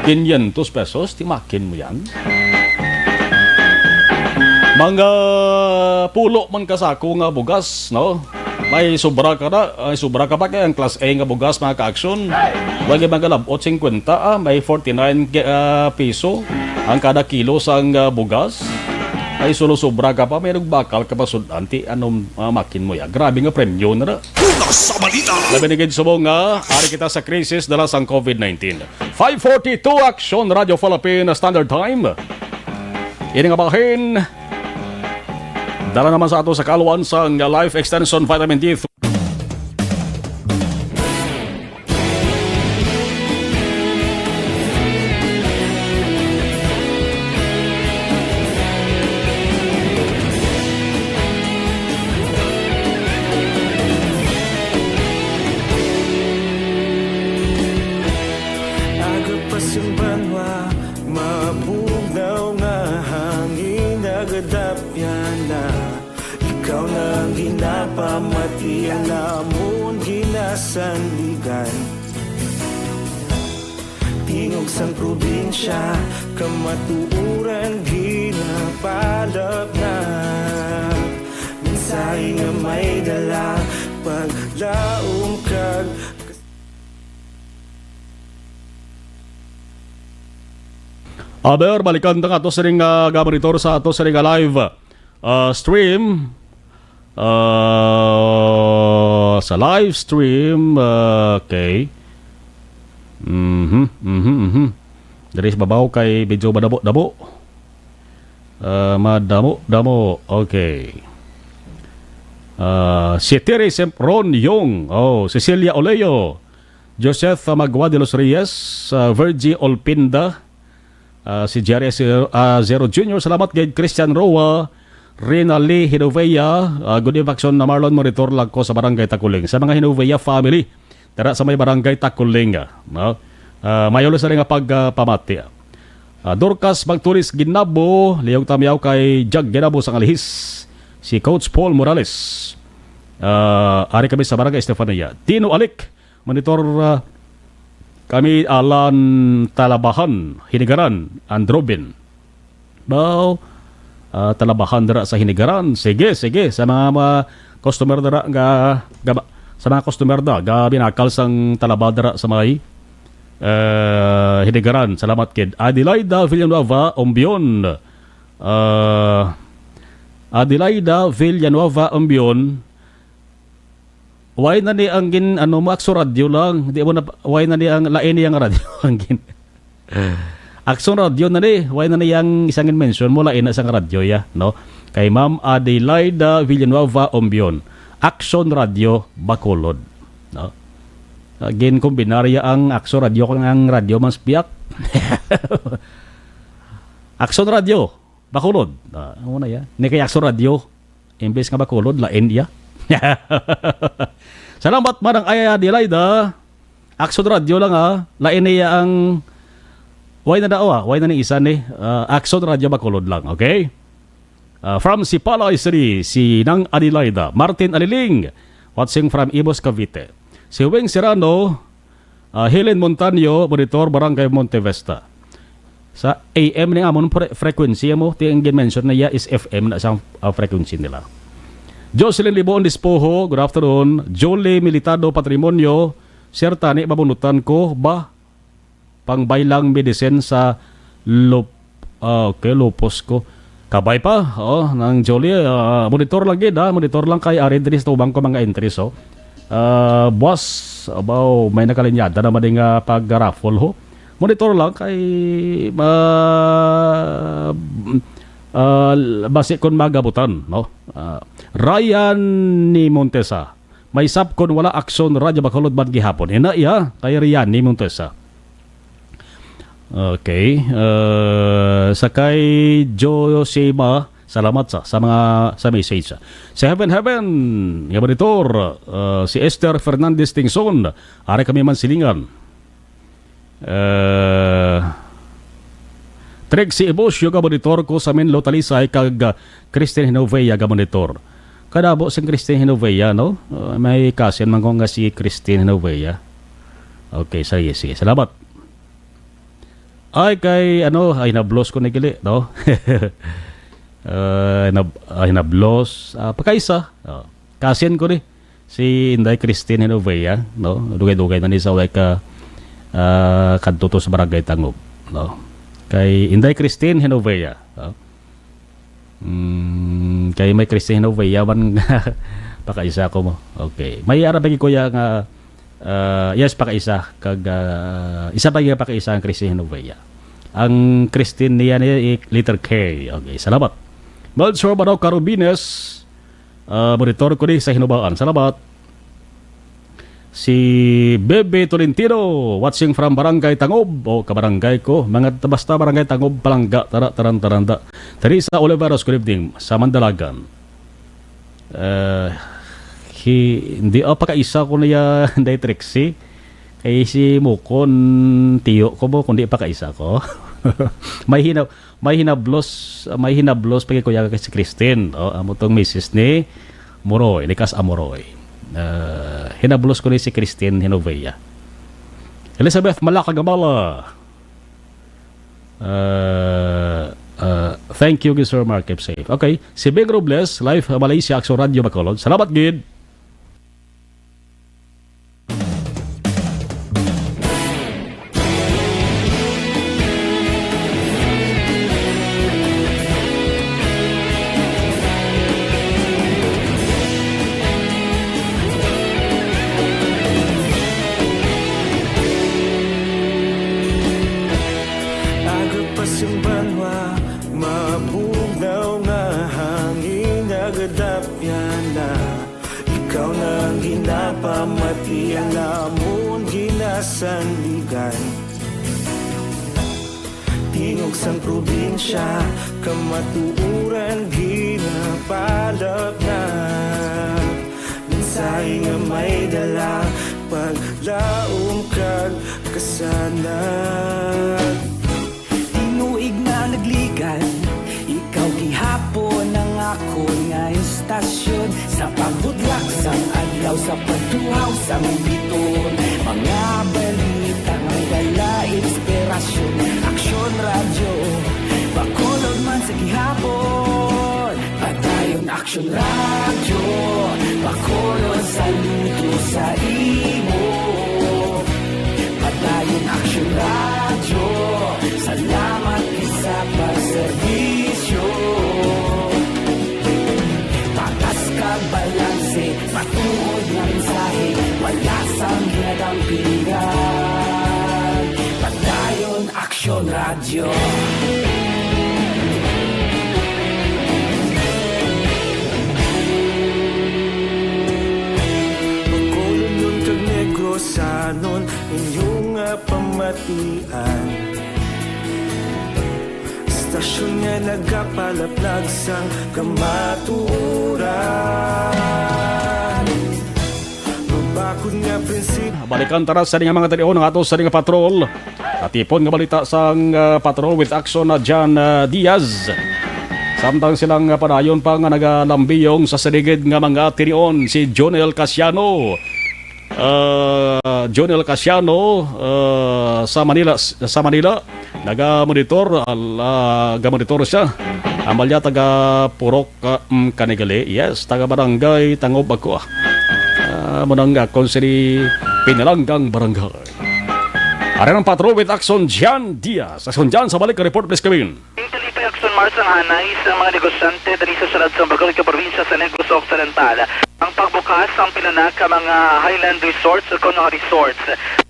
500 pesos, timakin mo yan. Mga pulo man kasako nga bugas, no? May sobra ka na, sobra ka pa kaya ang class A nga bugas mga ka-aksyon. Wagi mga labot 50, may 49 piso ang kada kilo sang bugas. Ay solo sobra ka pa, may nagbakal ka pa sudanti, anong makin mo ya. Grabe nga premyo na na. Una sa balita. Labinigid subong nga, ari kita sa krisis dala sang COVID-19. 5:42 Aksyon Radio Philippine Standard Time. Ini nga bahin. Dala naman sa ato sa kaluan sang Life Extension Vitamin D. tingog sang probinsya, kamatuuran ginapalap na. Minsay nga may dala, paglaom kag Aber, balikan na ato sa ring gamonitor sa ato sa ring live stream. Sa live stream, okay. Dari babaw kay medyo madamo-damo. Madamo-damo, okay. Si Terry Sempron Yung, Cecilia Oleo, Joseph Magua de los Reyes, Virgie Olpinda, si Jerry Zero Jr. Salamat kay Christian Roa, Rina Lee Genovea. Good evening Aksyon na Marlon, monitor lang ko sa Barangay Takuling. Sa mga Genovea family, tara sa may Barangay Takuling. Mayolo sa rin nga pagpamati. Dorcas Magtulis Ginabo, liyog tamyaw kay Jag Ginabo sa Alihis. Si Coach Paul Morales. Ari kami sa Barangay Estefania. Tino Alik, monitor kami Alan Talabahan, Hinigaran, Androbin. Talabahan dara sa Hinigaran. Sige. Sa mga customer dara sa mga customer da binakal sang talaba dara sa may Hinigaran. Salamat kid. Adelaida Villanueva Ombion. Adelaida Villanueva Ombion. Why na ni ang Akso radio lang. Di mo na why na ni ang lain niyang radio ang Aksyon radio na ni. Why na ni ang isang mention mo lain na isang radio ya, no? Kay Ma'am Adelaida Villanueva Ombion. Aksyon radio Bacolod, no? Again kombinarya ang Aksyon radio kang ang radio mas biyak. Aksyon radio Bacolod. Ano na ya? Ni kay Aksyon radio imbes nga Bacolod lain ya. Salamat manang Adelaida. Aksyon radio lang lain niya ang why na ni isa ni Aksyon radio Bacolod lang, okay? From Sipalay City, si Nang Adelaida. Martin Aliling, watching from Imos, Cavite. Si Weng Serrano, Helen Montaño, monitor Barangay Montevesta. Sa AM ni amon frequency mo, tiyang mention na ya is FM na isang frequency nila. Jocelyn Libon Dispoho, good afternoon. Jolie Militado Patrimonio, Sir Tani, mabunutan ko ba pangbailang medicine sa lupus ko. Kabay pa, ng Jolie, monitor lang gid, monitor lang kay Arin Dris tubang ko mga entries, boss, may nakalinyada naman din pag-raffle ho. Monitor lang kay basi kon magabutan, no? Ryan ni Montesa, may sab kon wala Aksyon radyo Bacolod man gihapon. Ina iya kay Ryan ni Montesa. Okay, sakay Josema, salamat sa mga sa message. Si Heaven nga monitor, si Esther Fernandez Tingson, are kami man silingan. Treg si Ebosyo ga monitor ko sa Menlo Talisay kag Christine Genovea ga monitor. Kadabo si Christine Genovea, no? May kasin man ko nga si Christine Genovea. Okay, sige. Salamat. Ay kay ay nablos ko na gili, no? Hinablos pagkaisa. Kasin ko ni si Inday Christine Genovea, no? Dugay-dugay na ni sa kadto sa Barangay Tangob, no? Kay Inday Christine Genovea. Kay may Christine Genovea man pakaisa ko mo. Okay. May arabagi ko ya nga yes pakaisa kag isa pa pakaisa ang Christine Genovea. Ang Christine niya letter K. Okay, salamat. Melchor Badaw Carubines, monitor ko ni sa Hinubaan. Salamat. Si Bebe Tolentino, watching from Barangay Tangob, kabarangay ko, mga basta Barangay Tangob, Palangga, Taranta. Teresa Oliveros, good evening, sa Mandalagan. Hindi pakaisa ko niya hindi Trixie, kay si Mukon tiyo ko mo, kundi pakaisa ko. may hinablos pagi ko yaga kay si Christine, amo tong Mrs. ni Moroy, Likas Amoroy. Hinablos ko ni si Christine Genovea. Elizabeth Malakagamala, Thank you, Sir Mark. Keep safe. Okay, si Big Robles, live Malaysia, Aksyon Radio Bacolod. Salamat, Gid. Agapasimbangwa, mabugnaw nga hangin agadapyan na. Ikaw na ginapamati ang amon ginasandigan. Tingog sang probinsya, kamatuuran ginapalap na. Minsay nga may dala, paglaong kag kasanag. Tinuig na nagligan, ikaw gihapon ang ako nga istasyon. Sa pagbudlak sang adlaw, sa pagtuhaw sang biton. Mga balita nga dala inspirasyon. Aksyon radyo, Bacolod man sa gihapon. Patayon Aksyon radyo, Bacolod saludo sa imo. Patayon Aksyon radyo, salamat sa pagserbisyo. Patas ka balanse, patuod ng mensahe, wala sang ginadampingan. Patayon Aksyon radyo. Bacolod nun kag Negros sanon inyong pamatian. Stasyon nga nagapalaplag sang kamatuuran. Mabakod nga prinsip. Balikan tara sa mga talion ng ato sa nga patrol. Atipon nga balita sang patrol with Aksyon na John Diaz. Samtang silang panayon pa nga nagalambiyong sa saligid nga mga tinion si Jonel Casiano. Jonel Casiano sa Manila naga-monitor siya. Amalya taga Purok Kanigali. Yes, taga barangay Tangob ako. Munang konseri Pinalanggang Barangay. Ari ng patrol with Aksyon Jan Diaz. Aksyon Jan sa balik report please Kevin. Aksyon Mars ang hanay sa mga negosyante dali sa Salad sa Bacolod ka probinsya sa Negros Occidental. Ang pagbukas ang pinanak ka mga Highland Resorts o mga resorts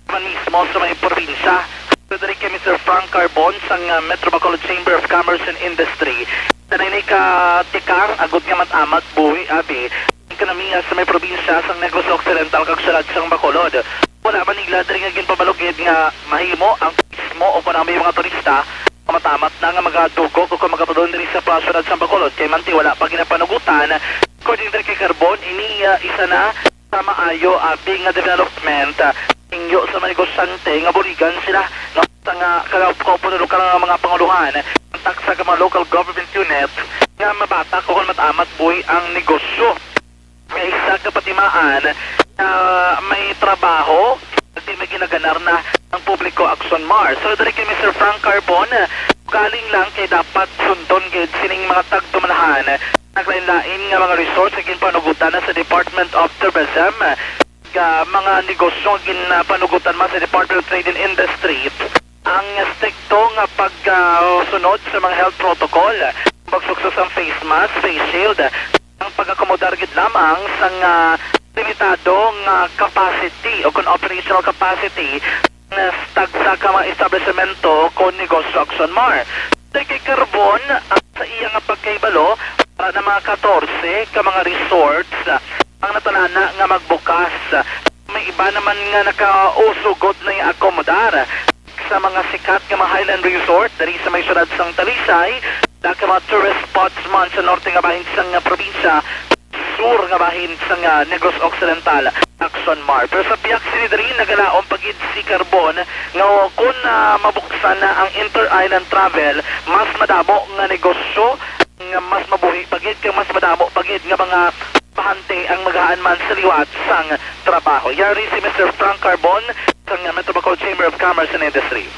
man mismo sa mga probinsya. Dali kay Mr. Frank Carbon sa Metro Bacolod Chamber of Commerce and Industry. Tanay ka tikang agad nga matamat buhi abi ekonomiya sa may probinsya sa Negros Occidental kag Salad sa Bacolod. Wala man nila dali nga ginpabalugid nga mahimo ang turismo o kung may mga turista matamat na nga magadugo kung magapudon din sa Plaza sa Bacolod kay manti wala pa ginapanugutan. According kay Carbon, ini isa na sa maayo abing nga development inyo sa mga negosyante nga burigan sila no sa nga kagapuno ka ng mga panguluhan taksa ka mga local government unit nga mabata kung matamat buhay ang negosyo. May isa kapatimaan na may trabaho at may ginaganar na ang publiko Aksyon Mars. So dari kay Mr. Frank Carbon, galing lang kay dapat sundon gid sining mga tagtumanahan. Naglain-lain nga mga resorts sa ginpanugutan na sa Department of Tourism. Mga negosyo ginpanugutan man sa Department of Trade and Industry. Ang stricto nga pagsunod sa mga health protocol, pagsuksos ang face mask, face shield, ang pag-akomodar gid lamang sa limitadong capacity o operational capacity na tagsa ka mga establishmento kon negosyo Aksyon Mar. Kay Carbon, sa iyang pagkaibalo, para na mga 14 ka mga resorts ang natanana nga magbukas. May iba naman nga nakausugot na i-akomodar sa mga sikat nga mga Highland Resort dari sa may syudad sang Talisay, dahil mga tourist spots man sa norte nga bahin sang probinsya, sur nga bahin sang Negros Occidental, Aksyon Mar. Pero sa piyak sinidari, nagalaong pagid si Carbon nga kung mabuksan na ang inter-island travel, mas madamo nga negosyo, nga mas mabuhi pagid, kang mas madamo pagid nga mga pahante ang magahan man sa liwat sang trabaho. Yari si Mr. Frank Carbon sa Metro Bacolod Chamber of Commerce and Industry.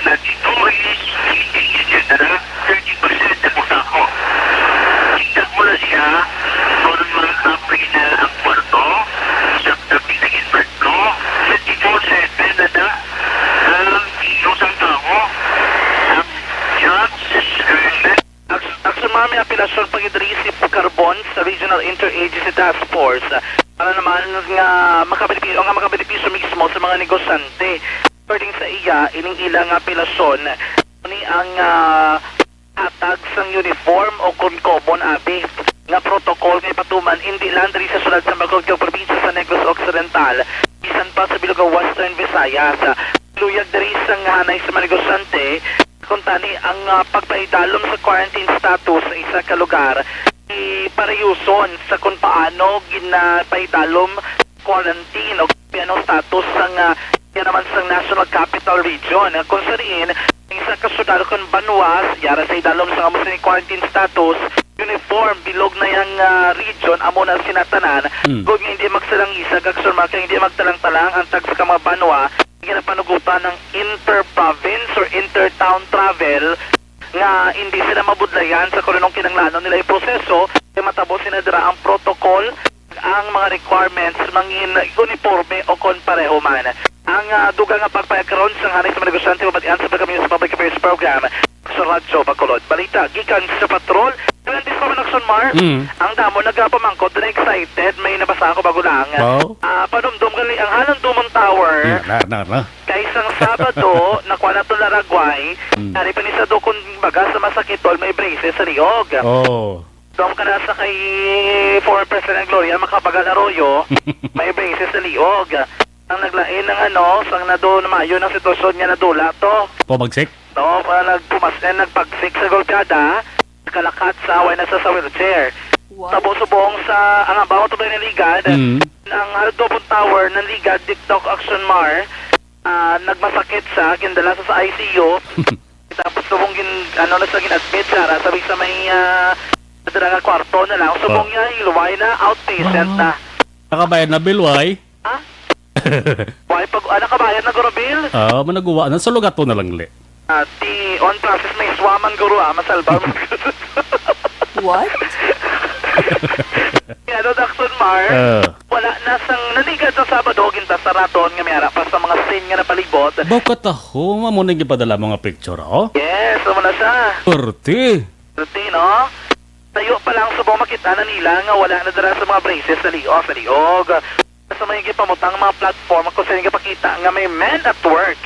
na dito is hindi na 30% na puta ko. Tignan mo na siya, normal na ang kwarto, sa tabi ng invert ko, 24/7 na na, isang tao, Aksyon mami apilasyon pag-idrisip carbon sa Regional Interagency Task Force para naman nga makabenepisyo mismo sa mga negosyante. According sa iya, ining ilang apilasyon ni ang hatag sang uniform o konkobon abi nga protocol nga ipatuman hindi lang diri sa sulad sa Bagong probinsya sa Negros Occidental bisan pa sa bilog Western Visayas. Luyag diri sang hanay sa mga negosyante kung tani ang pagpaidalom sa quarantine status sa isa ka lugar iparayuson sa kung paano ginapaidalom quarantine o piano status sang yan naman sa National Capital Region. Kung sariin, ang isa ka syudad kung Banwas, yara sa idalom sa amo sa quarantine status, uniform, bilog na yung region, amo na sinatanan, kung hindi magsalang isa, Aksyon maka hindi magtalang-talang ang tag sa mga Banwa, ginapanugutan ng inter-province or inter-town travel nga hindi sila mabudlayan sa kung anong kinanglanon nila yung proseso kaya matabo sinadra ang protocol ang mga requirements mangin uniforme o kon pareho man. Ang dugang nga pagpayakaroon sa hanay sa mga negosyante mabatian sa pagkamiyo sa Public Affairs Program sa Radyo Bacolod. Balita, gikan sa patrol. Ngayon din sa Aksyon Mar, ang damo nagpamangkot na excited. May nabasa ako bago lang. Panumdum gali ang Halang Dumon Tower. Kay isang Sabado, nakuha na ito Laragway. Nari pa ni sa dokon baga sa masakitol, may braces sa Riog. Doon ka na sa kay former President Gloria Macapagal Arroyo, may braces sa Liog. Ang naglain ng sang na doon mayo ng sitwasyon niya na dula to. Pumagsik? No, nagpagsik sa Golgada, kalakat sa away na sa wheelchair. Tabo-subong sa ang abaw to ng ligad, ang Haldobon Tower ng ligad TikTok Aksyon Mar, nagmasakit sa gindala sa ICU. Tapos subong na sa ginadmit siya, sabi sa may nga kwarto na lang, subong niya hilway na outpatient na. Nakabayad na bilway? Ha? Why pag nakabayad na guro bill? Managawa na sa lugar to na lang li. On process may swaman guro masalbar mo. What? Kaya Aksyon Mar, wala na sang naligad sa Sabado, ginta sa raton nga may pa sa mga scene nga napalibot. Bakit ako? Mamunang ipadala mga picture, Yes, naman na siya. Perti, no? Tayo pa lang subong makita na nila nga wala na dala sa mga braces sa liog. Sa mga pamutang mga platform kung saan pakita nga may men at work.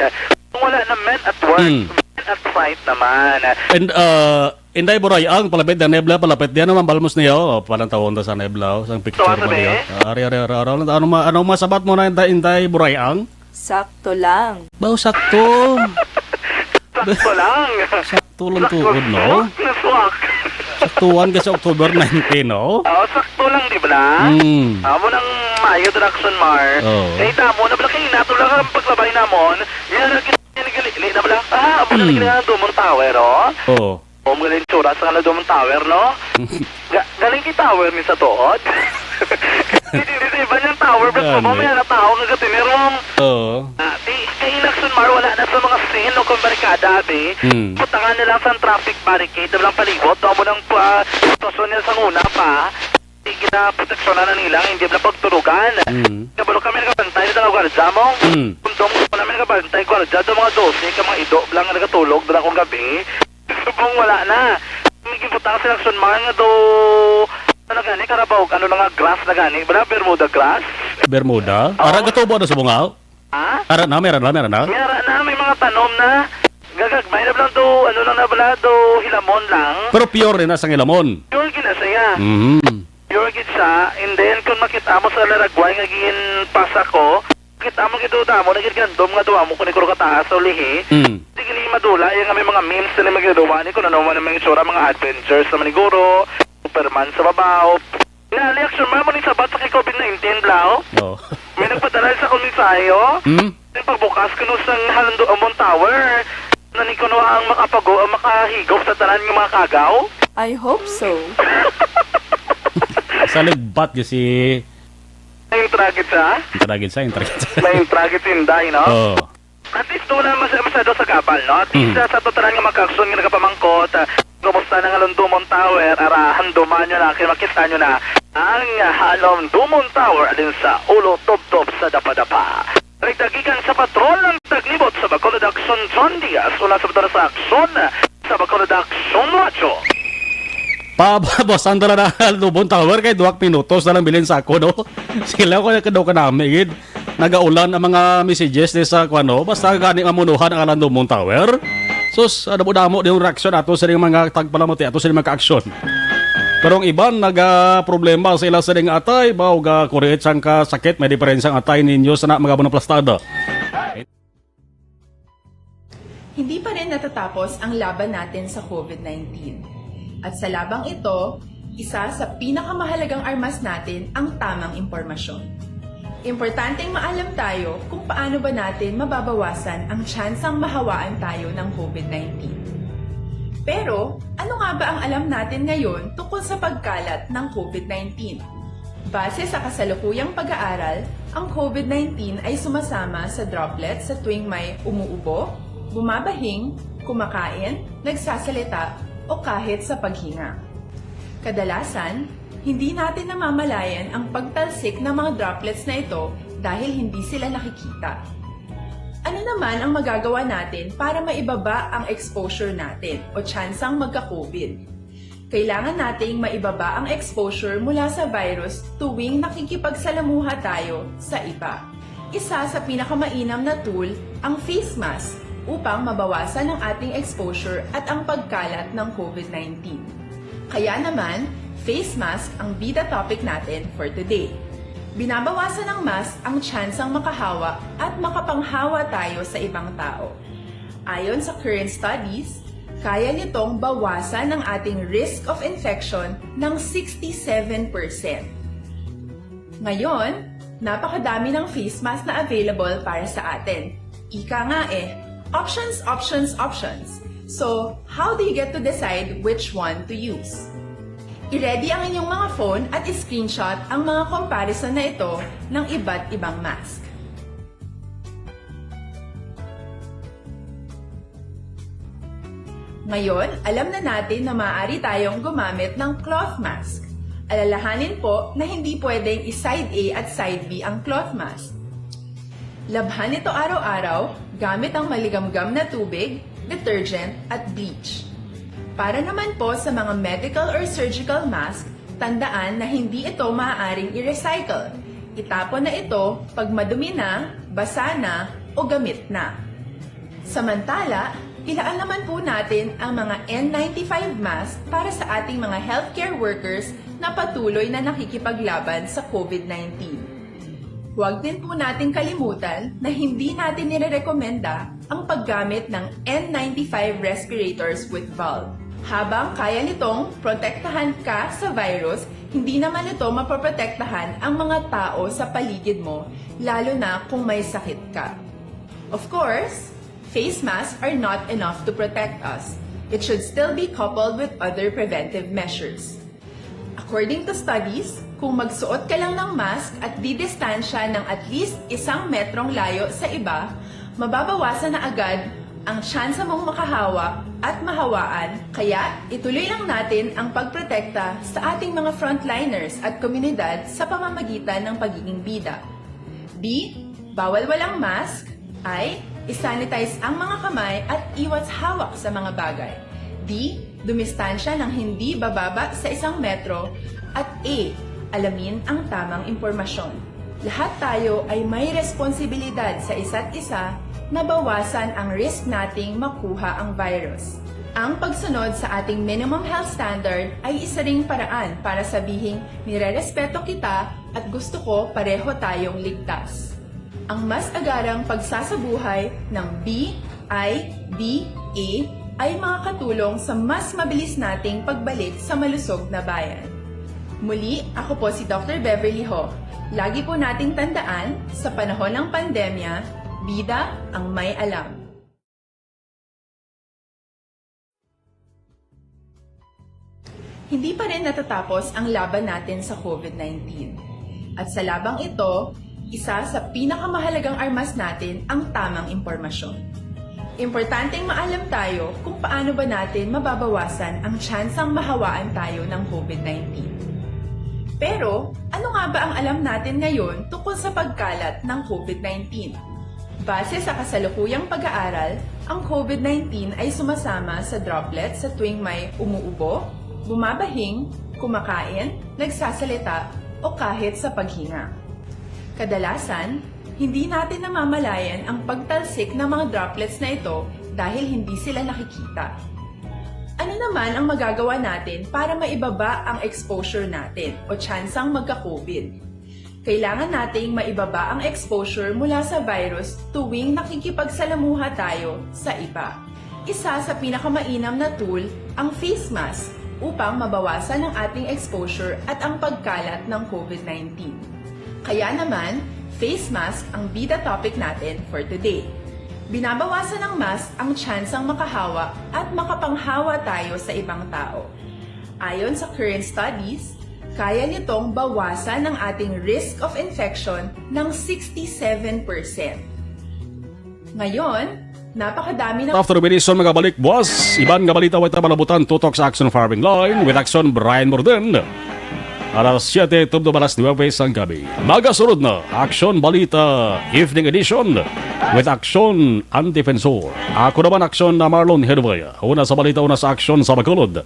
Kung wala na men at work, men at site naman. And inday buray ang palapit na nebla palapit diyan naman balmos niyo palang tawon ta sa nebla sang picture mo niyo. Ari ano masabat mo na inday buray ang? Sakto lang. Bao sakto. Sakto lang. Sakto lang tuod no. Naswak. Saktuan kasi October 19 no. Sakto lang di ba? Amo nang Mayo Aksyon Mar. Kaya tamo na bala kayo nato lang ang paglabay namon. Yan nagigali na bala. Amo na nagigali Dumon Tower galing tsura sa Dumon Tower no. Galing ki tower ni sa tuod. Hindi ba niyang tower basta mamaya na tao nga gatinirong. Kay Aksyon Mar wala na sa mga scene o kung barikada abi. Putangan nila sa traffic barricade na lang palibot. Amo nang sitwasyon nila sa una pa. Gina-proteksyonan na nila, hindi na pagturugan. Kabalo kami nakabantay na gwardiya mo. Kung wala kami nakabantay gwardiya, doon mga 12, ka mga ido, lang nakatulog, doon akong gabi. Subong wala na. May giputang sa Aksyon Mar nga do, ano gani, Karabaw, ano na nga grass na gani, ba Bermuda grass? Bermuda? Ara gatubo na sa bungaw? Ha? Ara na, meron na? Meron na, may mga tanom na. Gagagmay na lang do, ano lang na bala do, hilamon lang. Pero pure rin na sa hilamon? Pure ginasaya. Pure gitsa, and then kung makita mo sa Laragway nga gin pasa ko, makita mo gito mo, nagigandom nga duwa mo kung ikuro kataas o lihi. Hindi gini madula, yung may mga memes na magagawa ni kung ano man ang mga itsura, mga adventures sa maniguro, Superman sa babaw. Nali, Aksyon Mar mo ni sabat sa kay COVID-19, Blau. May nagpadala sa komisayo. Yung pagbukas ko nung sang Halang Dumon Tower, nanikuno ang makapago, ang makahigop sa tanan ng mga kagaw. I hope so. Sa ligbat yung si... Yung tragit sa? Yung tragit sa. May tragit inday, no? At least doon na masyado sa kapal, no? At least sa totalan nga magkakson nga nagapamangkot, kumusta na nga Dumont Tower, arahan duman nyo na, makita nyo na ang halong Dumont Tower alin sa ulo top-top sa dapa-dapa. Nagdagigan sa patrol ng taglibot sa Bacolod Aksyon John Diaz, ula sa patrol sa Aksyon sa Bacolod Aksyon Radio. Pababasan na Dumont Tower kay 2 minutos na lang bilin sa ako, no? Sila ko daw ka namin, nagaulan ang mga messages sa kwano, basta gani amunuhan ang alang Dumont Tower. Sus, ano mo damo yung reaksyon ato sa mga tagpalamuti, ato sa mga ka-aksyon. Pero ang iban, problema sa ila sa ring atay, baw ga kuriit sang kasakit, may diferensang atay ninyo sa mga bonaplastada. Hindi pa rin natatapos ang laban natin sa COVID-19. At sa labang ito, isa sa pinakamahalagang armas natin ang tamang impormasyon. Importanteng maalam tayo kung paano ba natin mababawasan ang tsansang mahawaan tayo ng COVID-19. Pero, ano nga ba ang alam natin ngayon tungkol sa pagkalat ng COVID-19? Base sa kasalukuyang pag-aaral, ang COVID-19 ay sumasama sa droplets sa tuwing may umuubo, bumabahing, kumakain, nagsasalita, o kahit sa paghinga. Kadalasan, hindi natin namamalayan ang pagtalsik ng mga droplets na ito dahil hindi sila nakikita. Ano naman ang magagawa natin para maibaba ang exposure natin o tsansang magka-COVID? Kailangan nating maibaba ang exposure mula sa virus tuwing nakikipagsalamuha tayo sa iba. Isa sa pinakamainam na tool ang face mask upang mabawasan ang ating exposure at ang pagkalat ng COVID-19. Kaya naman, face mask ang bida topic natin for today. Binabawasan ng mask ang tsansang makahawa at makapanghawa tayo sa ibang tao. Ayon sa current studies, kaya nitong bawasan ang ating risk of infection ng 67%. Ngayon, napakadami ng face mask na available para sa atin. Ika nga options, options, options. So, how do you get to decide which one to use? I-ready ang inyong mga phone at i-screenshot ang mga comparison na ito ng iba't ibang mask. Ngayon, alam na natin na maaari tayong gumamit ng cloth mask. Alalahanin po na hindi pwedeng i-side A at side B ang cloth mask. Labhan ito araw-araw gamit ang maligamgam na tubig, detergent at bleach. Para naman po sa mga medical or surgical mask, tandaan na hindi ito maaaring i-recycle. Itapon na ito pag madumi na, basa na, o gamit na. Samantala, ilaan naman po natin ang mga N95 mask para sa ating mga healthcare workers na patuloy na nakikipaglaban sa COVID-19. Huwag din po nating kalimutan na hindi natin nirerekomenda ang paggamit ng N95 respirators with valve. Habang kaya nitong protektahan ka sa virus, hindi naman ito mapoprotektahan ang mga tao sa paligid mo, lalo na kung may sakit ka. Of course, face masks are not enough to protect us. It should still be coupled with other preventive measures. According to studies, kung magsuot ka lang ng mask at didistansya ng at least 1 metrong layo sa iba, mababawasan na agad ang tsansa mong makahawa at mahawaan. Kaya ituloy lang natin ang pagprotekta sa ating mga frontliners at komunidad sa pamamagitan ng pagiging bida. B. Bawal walang mask. I. Isanitize ang mga kamay at iwas hawak sa mga bagay. D. Dumistansya ng hindi bababa sa 1 metro. At A. Alamin ang tamang impormasyon. Lahat tayo ay may responsibilidad sa isa't isa na bawasan ang risk nating makuha ang virus. Ang pagsunod sa ating minimum health standard ay isa ring paraan para sabihing nirerespeto kita at gusto ko pareho tayong ligtas. Ang mas agarang pagsasabuhay ng B, I, D, A ay makakatulong sa mas mabilis nating pagbalik sa malusog na bayan. Muli, ako po si Dr. Beverly Ho. Lagi po nating tandaan, sa panahon ng pandemya, bida ang may alam. Hindi pa rin natatapos ang laban natin sa COVID-19. At sa labang ito, Isa sa pinakamahalagang armas natin ang tamang impormasyon. Importanteng maalam tayo kung paano ba natin mababawasan ang tsansang mahawaan tayo ng COVID-19. Pero, ano nga ba ang alam natin ngayon tungkol sa pagkalat ng COVID-19? Base sa kasalukuyang pag-aaral, ang COVID-19 ay sumasama sa droplets sa tuwing may umuubo, bumabahing, kumakain, nagsasalita, o kahit sa paghinga. Kadalasan, hindi natin namamalayan ang pagtalsik ng mga droplets na ito dahil hindi sila nakikita. Ano naman ang magagawa natin para maibaba ang exposure natin o tsansang magka-COVID? Kailangan nating maibaba ang exposure mula sa virus tuwing nakikipagsalamuha tayo sa iba. Isa sa pinakamainam na tool ang face mask upang mabawasan ang ating exposure at ang pagkalat ng COVID-19. Kaya naman, face mask ang bida topic natin for today. Binabawasan ng mask ang tsansang makahawa at makapanghawa tayo sa ibang tao. Ayon sa current studies, kaya nitong bawasan ang ating risk of infection ng 67%. Ngayon, napakadami ng... After Benison, magabalik buwas. Iban nga balita wait na malabutan tutok sa Aksyon Farming Line with Aksyon Brian Morden. Alas 7, tubdo balas 9 ang gabi. Magasunod na Aksyon Balita Evening Edition with Aksyon Antipensor. Ako naman Aksyon na Marlon Genovea. Una sa balita, una sa Aksyon sa Bacolod.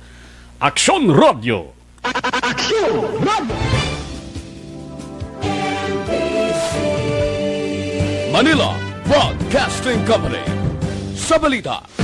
Aksyon Radio! Aksyon Radio! Manila Broadcasting Company. Sa balita.